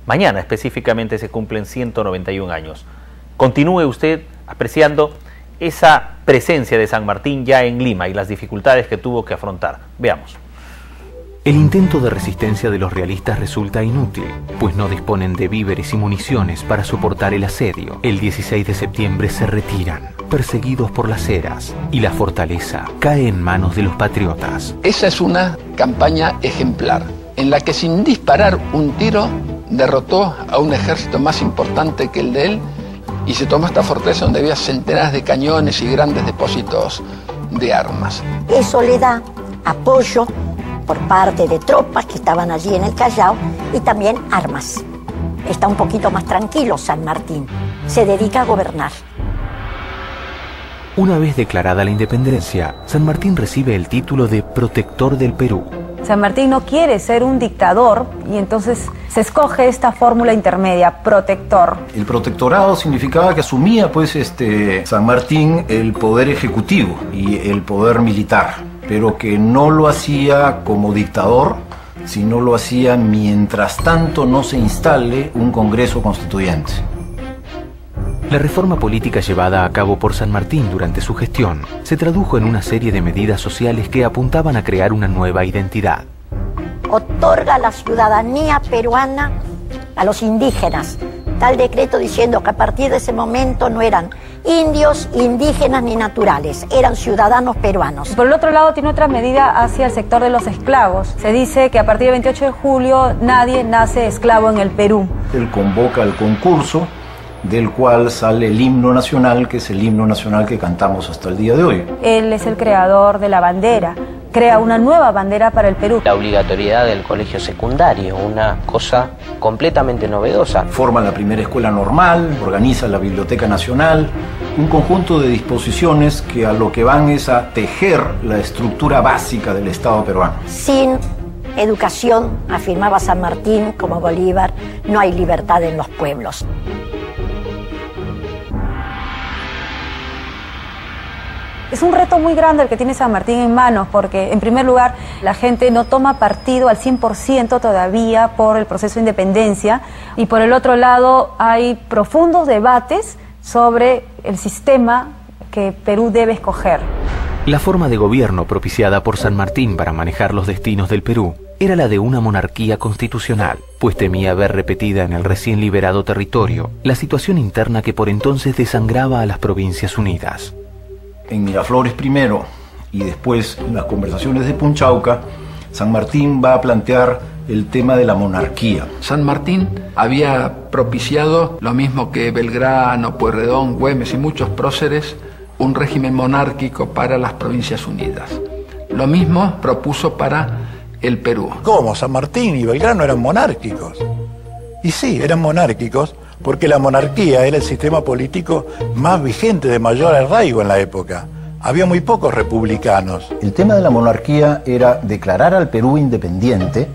Mañana específicamente se cumplen 191 años. Continúe usted apreciando esa presencia de San Martín ya en Lima y las dificultades que tuvo que afrontar. Veamos. El intento de resistencia de los realistas resulta inútil, pues no disponen de víveres y municiones para soportar el asedio. El 16 de septiembre se retiran, perseguidos por las Heras, y la fortaleza cae en manos de los patriotas. Esa es una campaña ejemplar, en la que sin disparar un tiro derrotó a un ejército más importante que el de él y se tomó esta fortaleza donde había centenares de cañones y grandes depósitos de armas. Eso le da apoyo por parte de tropas que estaban allí en el Callao y también armas. Está un poquito más tranquilo San Martín, se dedica a gobernar. Una vez declarada la independencia, San Martín recibe el título de protector del Perú. San Martín no quiere ser un dictador y entonces se escoge esta fórmula intermedia, protector. El protectorado significaba que asumía San Martín el poder ejecutivo y el poder militar, pero que no lo hacía como dictador, sino lo hacía mientras tanto no se instale un Congreso Constituyente. La reforma política llevada a cabo por San Martín durante su gestión se tradujo en una serie de medidas sociales que apuntaban a crear una nueva identidad. Otorga la ciudadanía peruana a los indígenas. Tal decreto diciendo que a partir de ese momento no eran indios, indígenas ni naturales, eran ciudadanos peruanos. Por el otro lado tiene otra medida hacia el sector de los esclavos. Se dice que a partir del 28 de julio nadie nace esclavo en el Perú. Él convoca el concurso del cual sale el himno nacional, que es el himno nacional que cantamos hasta el día de hoy. Él es el creador de la bandera, crea una nueva bandera para el Perú. La obligatoriedad del colegio secundario, una cosa completamente novedosa. Forma la primera escuela normal, organiza la Biblioteca Nacional, un conjunto de disposiciones que a lo que van es a tejer la estructura básica del Estado peruano. Sin educación, afirmaba San Martín como Bolívar, no hay libertad en los pueblos. Es un reto muy grande el que tiene San Martín en manos porque, en primer lugar, la gente no toma partido al 100% todavía por el proceso de independencia y, por el otro lado, hay profundos debates sobre el sistema que Perú debe escoger. La forma de gobierno propiciada por San Martín para manejar los destinos del Perú era la de una monarquía constitucional, pues temía ver repetida en el recién liberado territorio la situación interna que por entonces desangraba a las Provincias Unidas. En Miraflores primero y después en las conversaciones de Punchauca, San Martín va a plantear el tema de la monarquía. San Martín había propiciado, lo mismo que Belgrano, Pueyrredón, Güemes y muchos próceres, un régimen monárquico para las Provincias Unidas. Lo mismo propuso para el Perú. ¿Cómo? San Martín y Belgrano eran monárquicos. Y sí, eran monárquicos porque la monarquía era el sistema político más vigente, de mayor arraigo en la época. Había muy pocos republicanos. El tema de la monarquía era declarar al Perú independiente,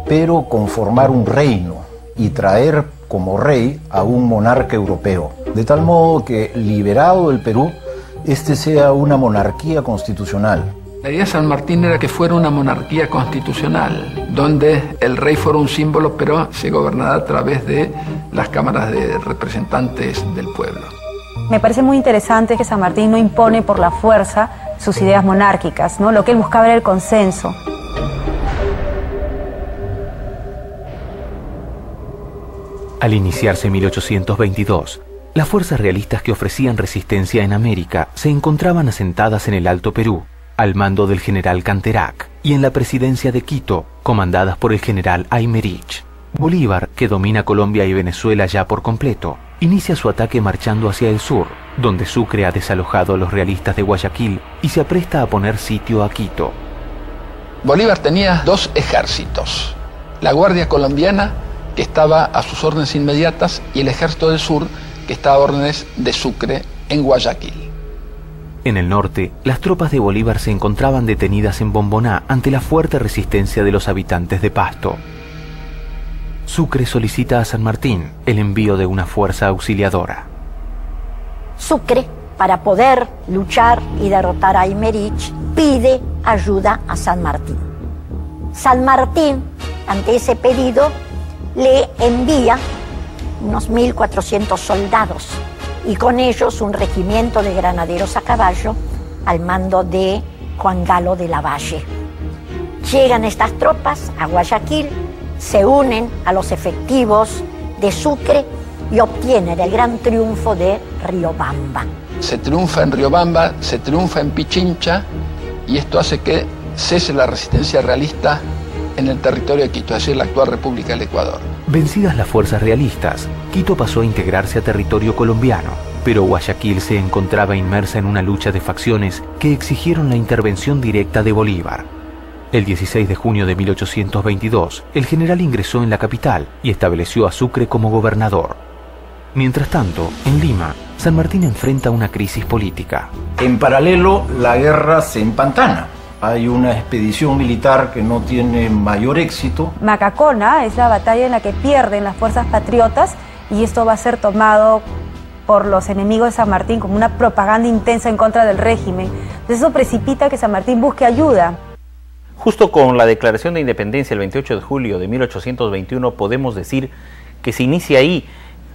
pero conformar un reino y traer como rey a un monarca europeo. De tal modo que, liberado el Perú, este sea una monarquía constitucional. La idea de San Martín era que fuera una monarquía constitucional, donde el rey fuera un símbolo, pero se gobernara a través de las cámaras de representantes del pueblo. Me parece muy interesante que San Martín no impone por la fuerza sus ideas monárquicas, ¿no? Lo que él buscaba era el consenso. Al iniciarse 1822, las fuerzas realistas que ofrecían resistencia en América se encontraban asentadas en el Alto Perú, al mando del general Canterac, y en la presidencia de Quito, comandadas por el general Aymerich. Bolívar, que domina Colombia y Venezuela ya por completo, inicia su ataque marchando hacia el sur, donde Sucre ha desalojado a los realistas de Guayaquil y se apresta a poner sitio a Quito. Bolívar tenía dos ejércitos, la Guardia Colombiana, que estaba a sus órdenes inmediatas, y el Ejército del Sur, que estaba a órdenes de Sucre en Guayaquil. En el norte, las tropas de Bolívar se encontraban detenidas en Bomboná ante la fuerte resistencia de los habitantes de Pasto. Sucre solicita a San Martín el envío de una fuerza auxiliadora. Sucre, para poder luchar y derrotar a Aymerich, pide ayuda a San Martín. San Martín, ante ese pedido, le envía unos 1.400 soldados y con ellos un regimiento de granaderos a caballo al mando de Juan Galo de la Valle. Llegan estas tropas a Guayaquil, se unen a los efectivos de Sucre y obtienen el gran triunfo de Riobamba. Se triunfa en Riobamba, se triunfa en Pichincha y esto hace que cese la resistencia realista en el territorio de Quito, es decir, la actual República del Ecuador. Vencidas las fuerzas realistas, Quito pasó a integrarse a territorio colombiano, pero Guayaquil se encontraba inmersa en una lucha de facciones que exigieron la intervención directa de Bolívar. El 16 de junio de 1822, el general ingresó en la capital y estableció a Sucre como gobernador. Mientras tanto, en Lima, San Martín enfrenta una crisis política. En paralelo, la guerra se empantana. Hay una expedición militar que no tiene mayor éxito. Macacona es la batalla en la que pierden las fuerzas patriotas y esto va a ser tomado por los enemigos de San Martín como una propaganda intensa en contra del régimen. Entonces eso precipita que San Martín busque ayuda. Justo con la declaración de independencia el 28 de julio de 1821 podemos decir que se inicia ahí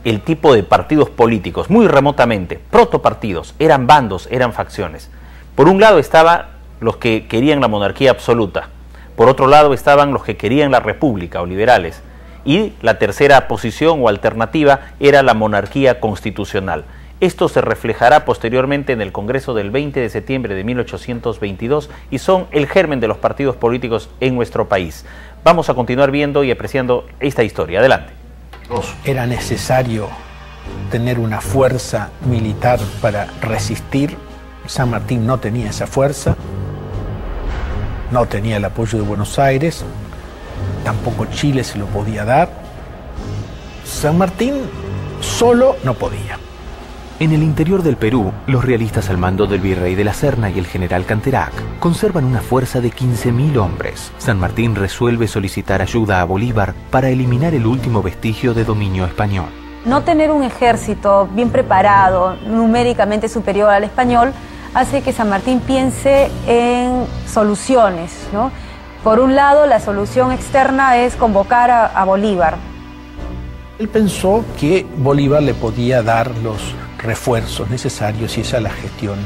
el tipo de partidos políticos, muy remotamente, protopartidos, eran bandos, eran facciones. Por un lado estaban los que querían la monarquía absoluta, por otro lado estaban los que querían la república o liberales, y la tercera posición o alternativa era la monarquía constitucional. Esto se reflejará posteriormente en el Congreso del 20 de septiembre de 1822 y son el germen de los partidos políticos en nuestro país. Vamos a continuar viendo y apreciando esta historia. Adelante. Era necesario tener una fuerza militar para resistir. San Martín no tenía esa fuerza, no tenía el apoyo de Buenos Aires, tampoco Chile se lo podía dar. San Martín solo no podía. En el interior del Perú, los realistas al mando del virrey de la Serna y el general Canterac conservan una fuerza de 15.000 hombres. San Martín resuelve solicitar ayuda a Bolívar para eliminar el último vestigio de dominio español. No tener un ejército bien preparado, numéricamente superior al español, hace que San Martín piense en soluciones, ¿no? Por un lado, la solución externa es convocar a Bolívar. Él pensó que Bolívar le podía dar los refuerzos necesarios y esa es la gestión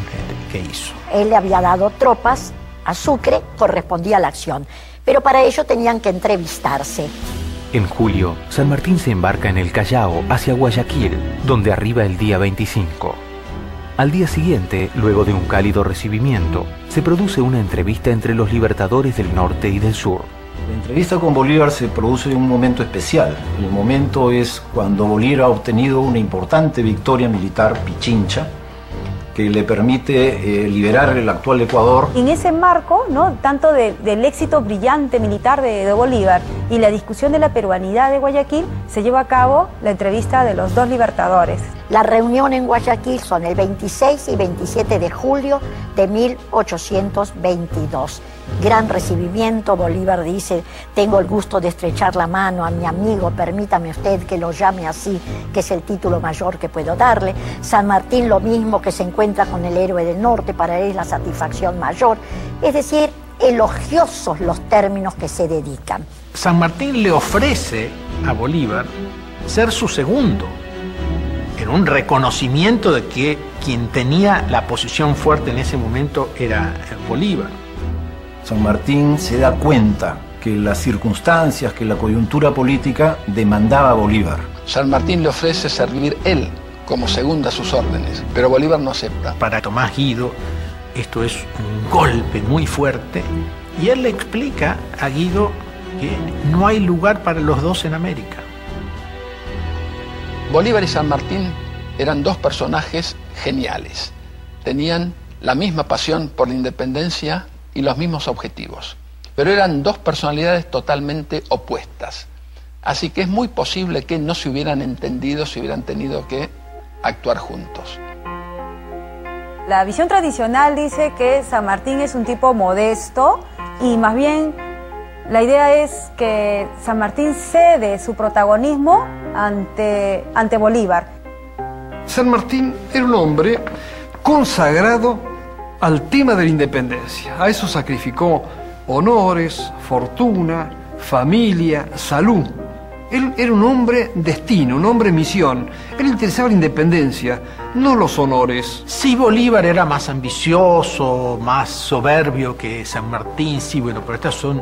que hizo. Él le había dado tropas a Sucre, correspondía a la acción, pero para ello tenían que entrevistarse. En julio, San Martín se embarca en el Callao hacia Guayaquil, donde arriba el día 25. Al día siguiente, luego de un cálido recibimiento, se produce una entrevista entre los libertadores del norte y del sur. La entrevista con Bolívar se produce en un momento especial. El momento es cuando Bolívar ha obtenido una importante victoria militar, Pichincha, que le permite liberar el actual Ecuador. En ese marco, ¿no?, tanto del éxito brillante militar de Bolívar y la discusión de la peruanidad de Guayaquil, se lleva a cabo la entrevista de los dos libertadores. La reunión en Guayaquil son el 26 y 27 de julio de 1822. Gran recibimiento, Bolívar dice: tengo el gusto de estrechar la mano a mi amigo, permítame usted que lo llame así, que es el título mayor que puedo darle. San Martín lo mismo, que se encuentra con el héroe del norte, para él es la satisfacción mayor. Es decir, elogiosos los términos que se dedican. San Martín le ofrece a Bolívar ser su segundo, en un reconocimiento de que quien tenía la posición fuerte en ese momento era Bolívar. San Martín se da cuenta que las circunstancias, que la coyuntura política demandaba a Bolívar. San Martín le ofrece servir él como segundo a sus órdenes, pero Bolívar no acepta. Para Tomás Guido esto es un golpe muy fuerte y él le explica a Guido que no hay lugar para los dos en América. Bolívar y San Martín eran dos personajes geniales. Tenían la misma pasión por la independencia y los mismos objetivos, pero eran dos personalidades totalmente opuestas. Así que es muy posible que no se hubieran entendido si hubieran tenido que actuar juntos. La visión tradicional dice que San Martín es un tipo modesto y más bien la idea es que San Martín cede su protagonismo ante Bolívar. San Martín era un hombre consagrado al tema de la independencia. A eso sacrificó honores, fortuna, familia, salud. Él era un hombre destino, un hombre misión. Él le interesaba la independencia, no los honores. Sí, Bolívar era más ambicioso, más soberbio que San Martín, sí, bueno, pero estas son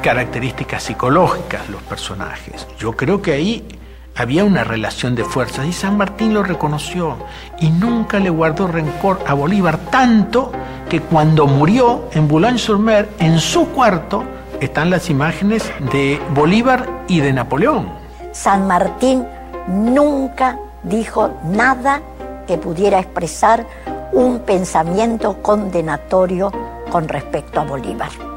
características psicológicas los personajes. Yo creo que ahí había una relación de fuerzas y San Martín lo reconoció y nunca le guardó rencor a Bolívar, tanto que cuando murió en Boulogne-sur-Mer, en su cuarto, están las imágenes de Bolívar y de Napoleón. San Martín nunca dijo nada que pudiera expresar un pensamiento condenatorio con respecto a Bolívar.